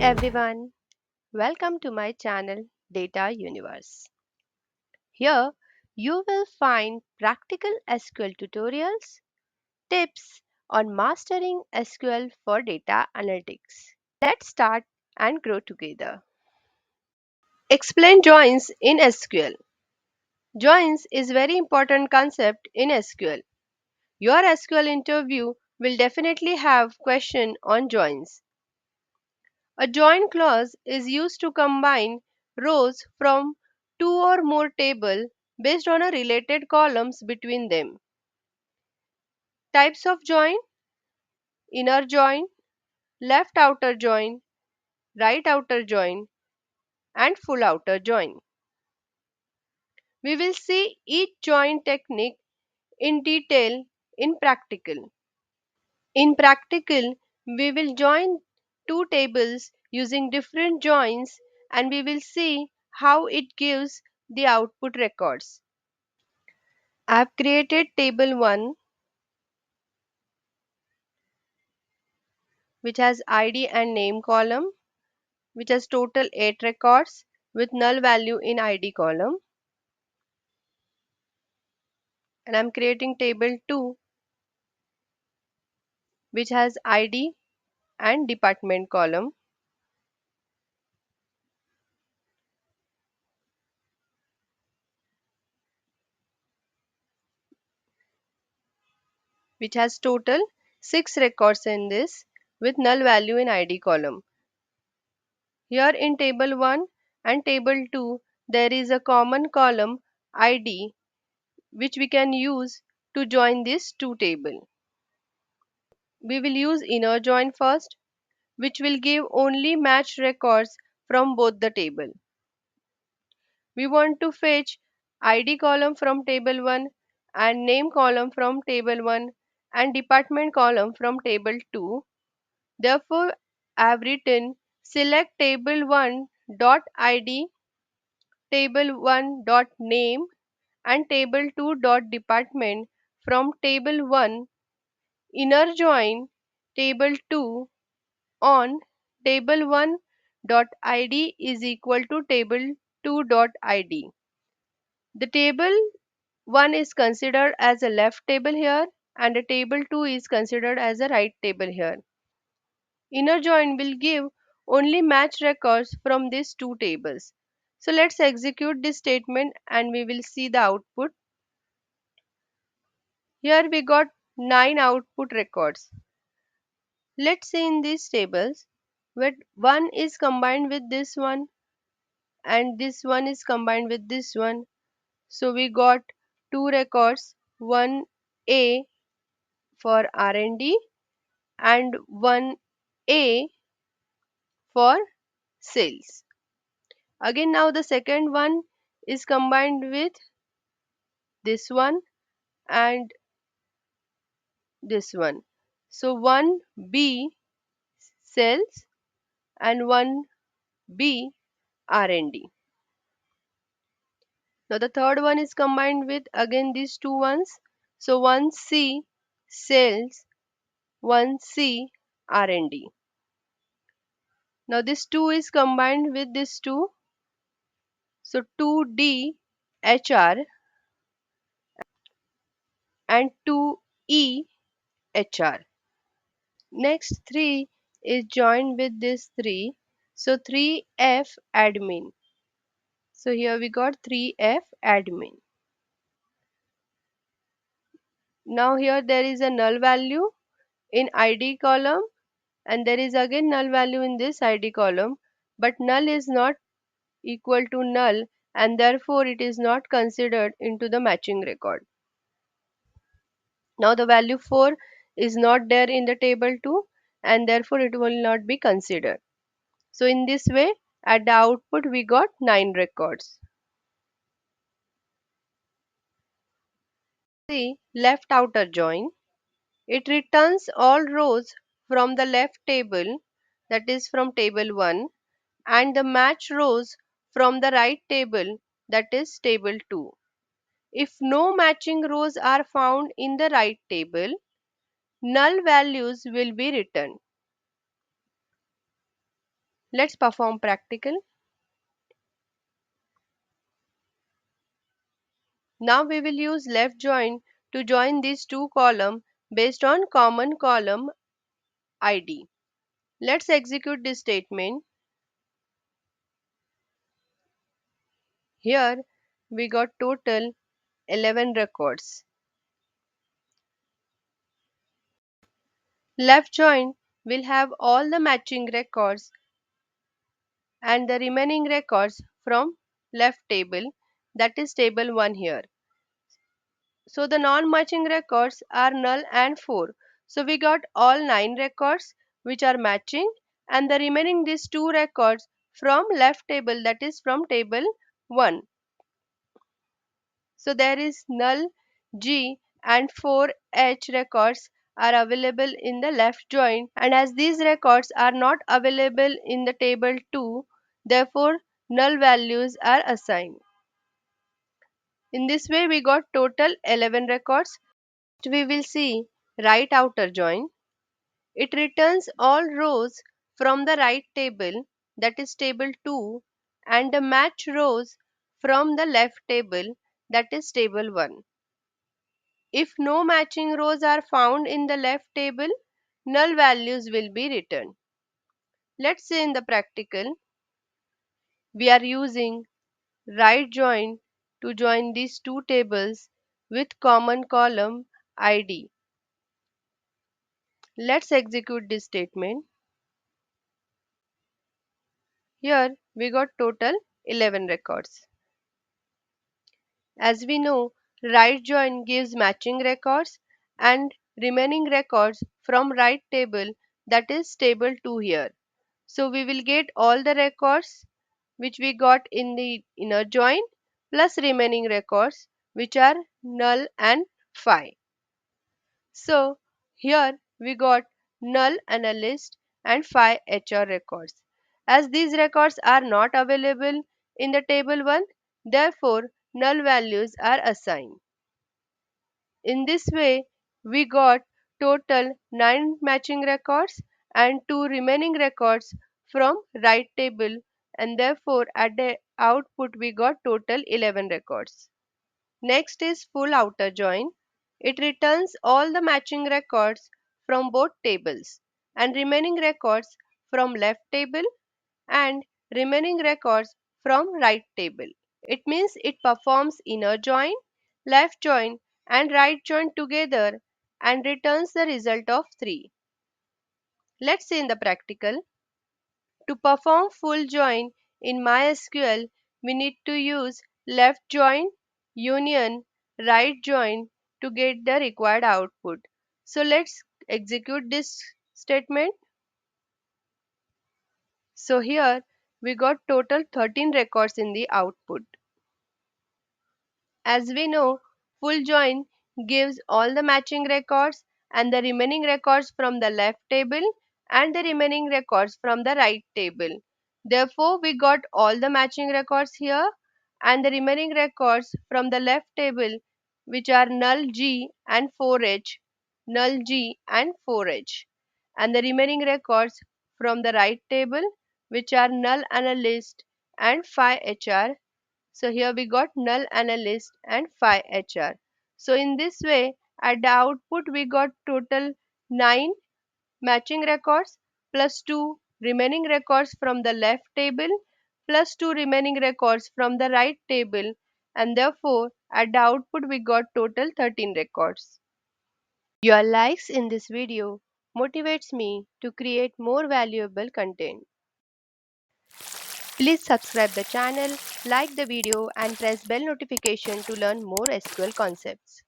everyone, welcome to my channel Data Universe. Here you will find practical SQL tutorials, tips on mastering SQL for data analytics. Let's start and grow together. Explain joins in SQL. Joins is very important concept in SQL. Your SQL interview will definitely have question on joins. A join clause is used to combine rows from two or more tables based on a related columns between them. Types of join: inner join, left outer join, right outer join, and full outer join. We will see each join technique in detail in practical. In practical, we will join two tables using different joins and we will see how it gives the output records. I have created table 1 which has ID and name column which has total 8 records with null value in ID column, and I am creating table 2 which has ID and department column which has total 6 records in this with null value in ID column. Here in table 1 and table 2 there is a common column ID which we can use to join these two tables. We will use inner join first, which will give only matched records from both the table. We want to fetch ID column from table 1 and name column from table 1 and department column from table 2. Therefore, I have written select table 1 dot ID, table 1 dot name and table 2 dot department from table 1, inner join table 2 on table 1 dot id is equal to table 2 dot id. The table 1 is considered as a left table here and the table 2 is considered as a right table here. Inner join will give only match records from these two tables. So let's execute this statement and we will see the output. Here we got 9 output records. Let's see in these tables where one is combined with this one and this one is combined with this one. So we got two records, one A for R&D and one A for sales. Again now the second one is combined with this one and this one. So one B sales and one B R&D. Now the third one is combined with again these two ones. So one C sales, one C R&D. Now this 2 is combined with this 2. So 2D HR and 2E HR. Next 3 is joined with this 3. So 3F admin. So here we got 3F admin. Now here there is a null value in ID column and there is again null value in this ID column, but null is not equal to null and therefore it is not considered into the matching record. Now the value 4 is not there in the table 2 and therefore it will not be considered. So in this way at the output we got 9 records. See left outer join. It returns all rows from the left table, that is from table 1, and the match rows from the right table, that is table 2. If no matching rows are found in the right table, null values will be returned. Let's perform practical. Now we will use left join to join these two columns based on common column ID. Let's execute this statement. Here we got total 11 records. Left join will have all the matching records and the remaining records from left table, that is table 1 here. So the non-matching records are null and 4. So we got all 9 records which are matching and the remaining these 2 records from left table, that is from table 1. So there is null G and 4H records are available in the left join, and as these records are not available in the table 2, therefore null values are assigned. In this way we got total 11 records. We will see right outer join. It returns all rows from the right table, that is table 2, and the match rows from the left table, that is table 1. If no matching rows are found in the left table, null values will be returned. Let's say in the practical, we are using right join to join these two tables with common column ID. Let's execute this statement. Here we got total 11 records. As we know, right join gives matching records and remaining records from right table, that is table 2 here. So we will get all the records which we got in the inner join plus remaining records which are null and phi. So here we got null analyst and phi HR records. As these records are not available in the table 1, therefore null values are assigned. In this way, we got total 9 matching records and 2 remaining records from right table, and therefore at the output we got total 11 records. Next is full outer join. It returns all the matching records from both tables and remaining records from left table and remaining records from right table. It means it performs inner join, left join and right join together and returns the result of 3. Let's see in the practical. To perform full join in MySQL, we need to use left join, union, right join to get the required output. So let's execute this statement. So here we got total 13 records in the output. As we know, full join gives all the matching records and the remaining records from the left table and the remaining records from the right table. Therefore, we got all the matching records here and the remaining records from the left table, which are null G and 4H, null G and 4H, and the remaining records from the right table, which are null analyst and phi HR. So here we got null analyst and phi HR. So in this way, at the output we got total 9 matching records plus 2 remaining records from the left table plus 2 remaining records from the right table, and therefore at the output we got total 13 records. Your likes in this video motivates me to create more valuable content. Please subscribe the channel, like the video and press bell notification to learn more SQL concepts.